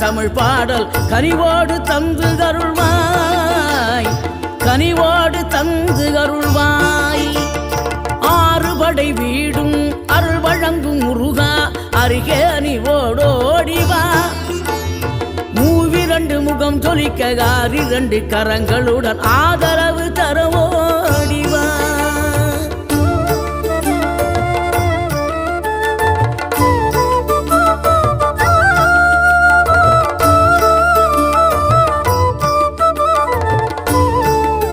தமிழ் பாடல் கனிவோடு தந்து அருள்வாய், கனிவோடு தந்து அருள்வாய். ஆறுபடை வீடும் அருள் வழங்கும் முருகா அருகே அணிவோடோடிவா. மூவிரண்டு முகம் ஜொலிக்க 6 கரங்களுடன் ஆதரவு